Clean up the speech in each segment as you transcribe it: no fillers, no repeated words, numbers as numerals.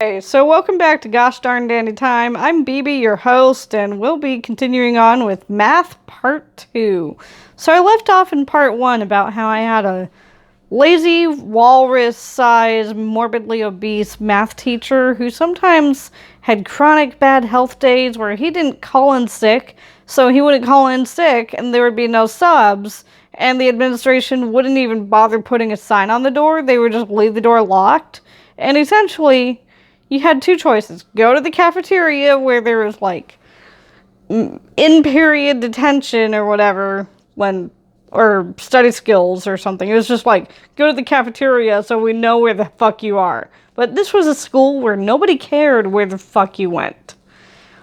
Hey, so welcome back to Gosh Darn Dandy Time. I'm BB, your host, and we'll be continuing on with Math Part 2. So I left off in Part 1 about how I had a lazy, walrus-sized, morbidly obese math teacher who sometimes had chronic bad health days where he didn't call in sick, so he wouldn't call in sick and there would be no subs, and the administration wouldn't even bother putting a sign on the door. They would just leave the door locked. And essentially, you had two choices. Go to the cafeteria where there was like in-period detention or whatever, or study skills or something. It was just like, go to the cafeteria so we know where the fuck you are. But this was a school where nobody cared where the fuck you went.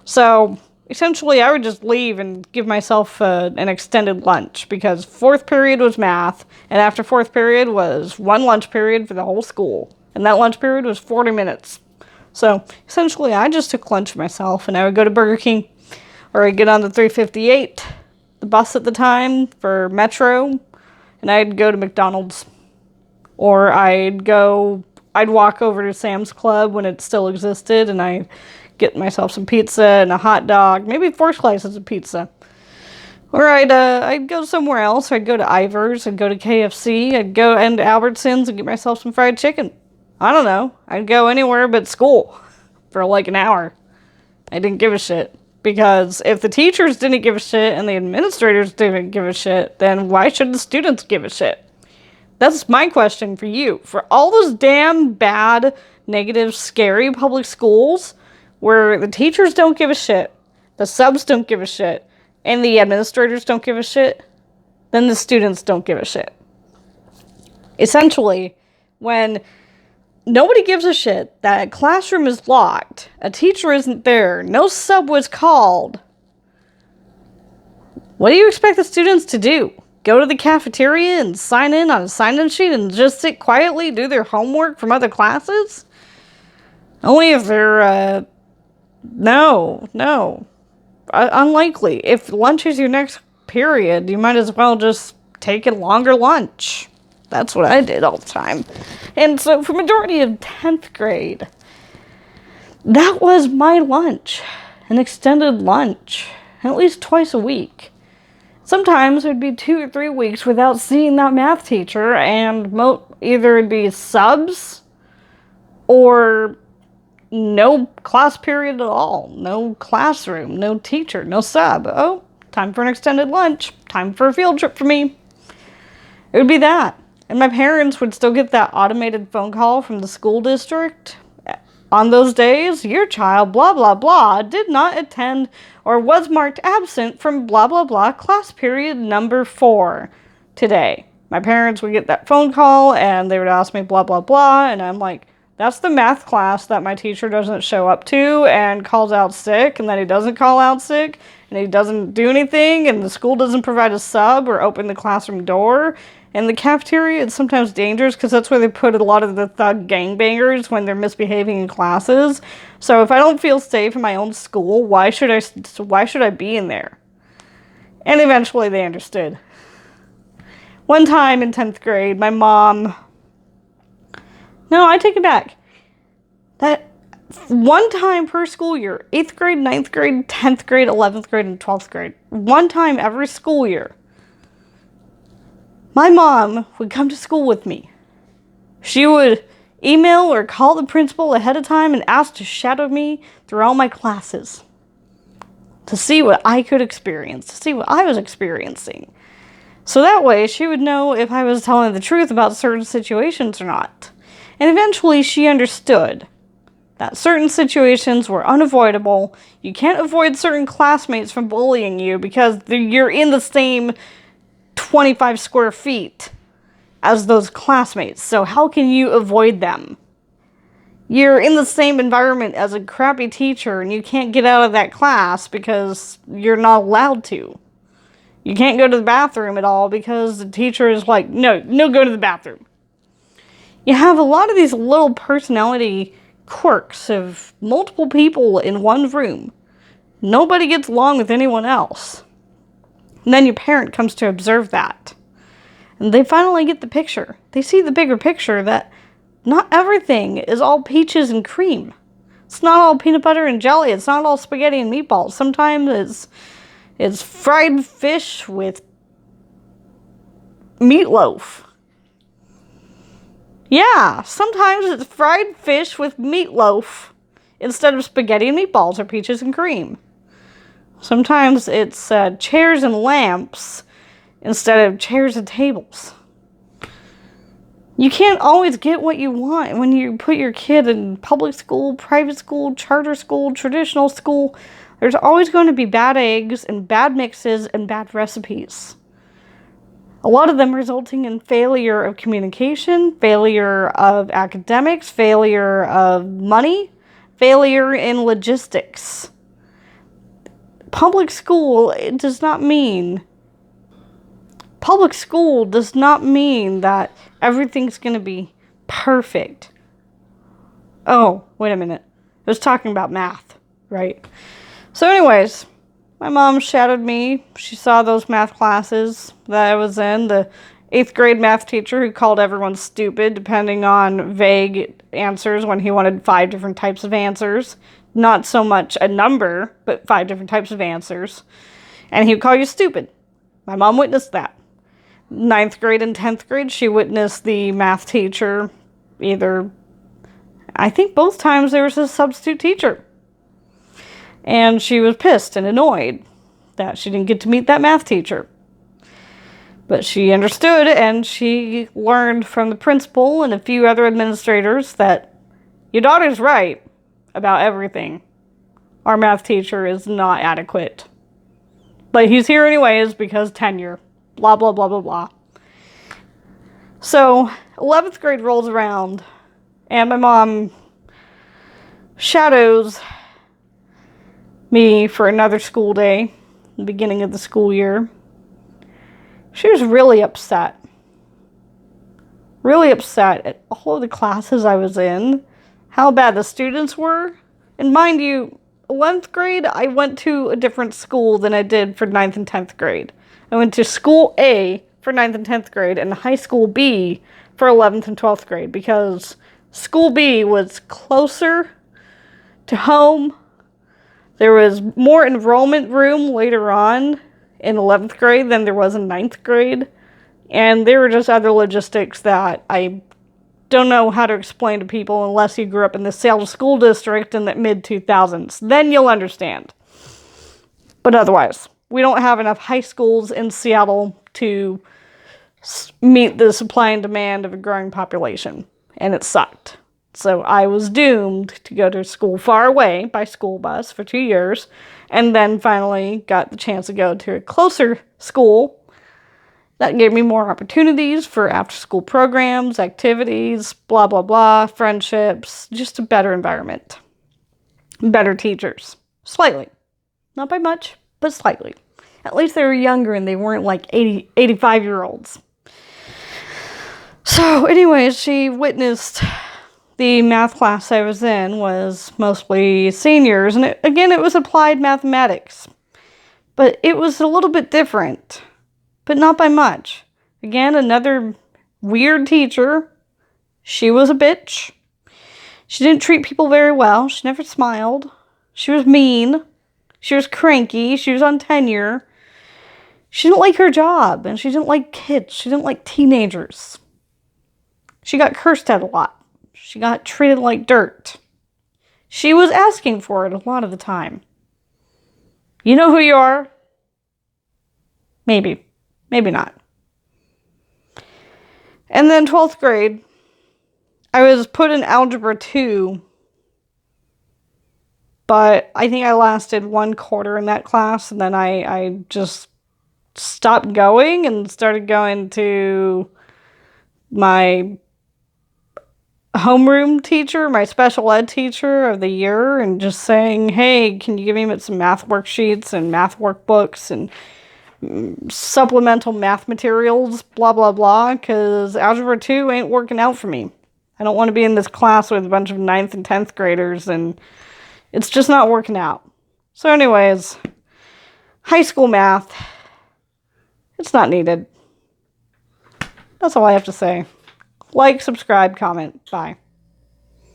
So essentially I would just leave and give myself an extended lunch, because fourth period was math, and after fourth period was one lunch period for the whole school. And that lunch period was 40 minutes. So essentially I just took lunch myself, and I would go to Burger King, or I'd get on the 358, the bus at the time for Metro, and I'd go to McDonald's. Or I'd walk over to Sam's Club when it still existed, and I'd get myself some pizza and a hot dog, maybe 4 slices of pizza. Or I'd go somewhere else. I'd go to Ivar's, I'd go to KFC, I'd go into Albertsons and get myself some fried chicken. I don't know. I'd go anywhere but school for like an hour. I didn't give a shit. Because if the teachers didn't give a shit and the administrators didn't give a shit, then why should the students give a shit? That's my question for you. For all those damn bad, negative, scary public schools where the teachers don't give a shit, the subs don't give a shit, and the administrators don't give a shit, then the students don't give a shit. Essentially, when nobody gives a shit that a classroom is locked, a teacher isn't there, no sub was called, what do you expect the students to do? Go to the cafeteria and sign in on a sign-in sheet and just sit quietly, do their homework from other classes? Only if they're, no. Unlikely. If lunch is your next period, you might as well just take a longer lunch. That's what I did all the time. And so for majority of 10th grade, that was my lunch. An extended lunch. At least twice a week. Sometimes it would be 2 or 3 weeks without seeing that math teacher, and either it'd be subs or no class period at all. No classroom, no teacher, no sub. Oh, time for an extended lunch. Time for a field trip for me. It would be that. And my parents would still get that automated phone call from the school district. On those days, your child, blah, blah, blah, did not attend or was marked absent from blah, blah, blah class period number 4 today. My parents would get that phone call and they would ask me blah, blah, blah. And I'm like, that's the math class that my teacher doesn't show up to and calls out sick, and then he doesn't call out sick and he doesn't do anything, and the school doesn't provide a sub or open the classroom door. And the cafeteria is sometimes dangerous because that's where they put a lot of the thug gangbangers when they're misbehaving in classes. So if I don't feel safe in my own school, why should I be in there? And eventually they understood. One time in 10th grade, my mom... No, I take it back. That one time per school year, 8th grade, 9th grade, 10th grade, 11th grade, and 12th grade. One time every school year. My mom would come to school with me. She would email or call the principal ahead of time and ask to shadow me through all my classes. To see what I could experience, to see what I was experiencing. So that way she would know if I was telling the truth about certain situations or not. And eventually she understood that certain situations were unavoidable. You can't avoid certain classmates from bullying you because you're in the same 25 square feet as those classmates. So how can you avoid them? You're in the same environment as a crappy teacher and you can't get out of that class because you're not allowed to. You can't go to the bathroom at all because the teacher is like, no, go to the bathroom. You have a lot of these little personality quirks of multiple people in one room. Nobody gets along with anyone else. And then your parent comes to observe that. And they finally get the picture. They see the bigger picture that not everything is all peaches and cream. It's not all peanut butter and jelly. It's not all spaghetti and meatballs. Sometimes it's fried fish with meatloaf. Yeah, sometimes it's fried fish with meatloaf instead of spaghetti and meatballs or peaches and cream. Sometimes it's chairs and lamps instead of chairs and tables. You can't always get what you want when you put your kid in public school, private school, charter school, traditional school. There's always going to be bad eggs and bad mixes and bad recipes. A lot of them resulting in failure of communication, failure of academics, failure of money, failure in logistics. Public school does not mean that everything's going to be perfect. Oh, wait a minute. I was talking about math, right? So anyways, my mom shadowed me. She saw those math classes that I was in. The 8th grade math teacher who called everyone stupid depending on vague answers when he wanted 5 different types of answers. Not so much a number, but 5 different types of answers. And he would call you stupid. My mom witnessed that. 9th grade and 10th grade, she witnessed the math teacher I think both times there was a substitute teacher. And she was pissed and annoyed that she didn't get to meet that math teacher. But she understood, and she learned from the principal and a few other administrators that your daughter's right about everything. Our math teacher is not adequate. But he's here anyways because tenure. Blah, blah, blah, blah, blah. So, 11th grade rolls around, and my mom shadows me for another school day, the beginning of the school year. She was really upset. Really upset at all of the classes I was in, how bad the students were. And mind you, 11th grade, I went to a different school than I did for 9th and 10th grade. I went to school A for 9th and 10th grade and high school B for 11th and 12th grade because school B was closer to home. There was more enrollment room later on in 11th grade than there was in 9th grade. And there were just other logistics that I don't know how to explain to people unless you grew up in the Seattle School District in the mid-2000s. Then you'll understand. But otherwise, we don't have enough high schools in Seattle to meet the supply and demand of a growing population. And it sucked. So I was doomed to go to school far away by school bus for 2 years, and then finally got the chance to go to a closer school that gave me more opportunities for after-school programs, activities, blah, blah, blah, friendships, just a better environment. Better teachers. Slightly. Not by much, but slightly. At least they were younger and they weren't like 85-year-olds. So anyways, she witnessed the math class I was in was mostly seniors, and it was applied mathematics. But it was a little bit different, but not by much. Again, another weird teacher. She was a bitch. She didn't treat people very well. She never smiled. She was mean. She was cranky. She was on tenure. She didn't like her job, and she didn't like kids. She didn't like teenagers. She got cursed at a lot. She got treated like dirt. She was asking for it a lot of the time. You know who you are? Maybe. Maybe not. And then 12th grade, I was put in Algebra 2, but I think I lasted 1 quarter in that class, and then I just stopped going and started going to my homeroom teacher, my special ed teacher of the year, and just saying, hey, can you give me some math worksheets and math workbooks and supplemental math materials, blah, blah, blah, because Algebra 2 ain't working out for me. I don't want to be in this class with a bunch of 9th and 10th graders, and it's just not working out. So anyways, high school math, it's not needed. That's all I have to say. Like, subscribe, comment. Bye.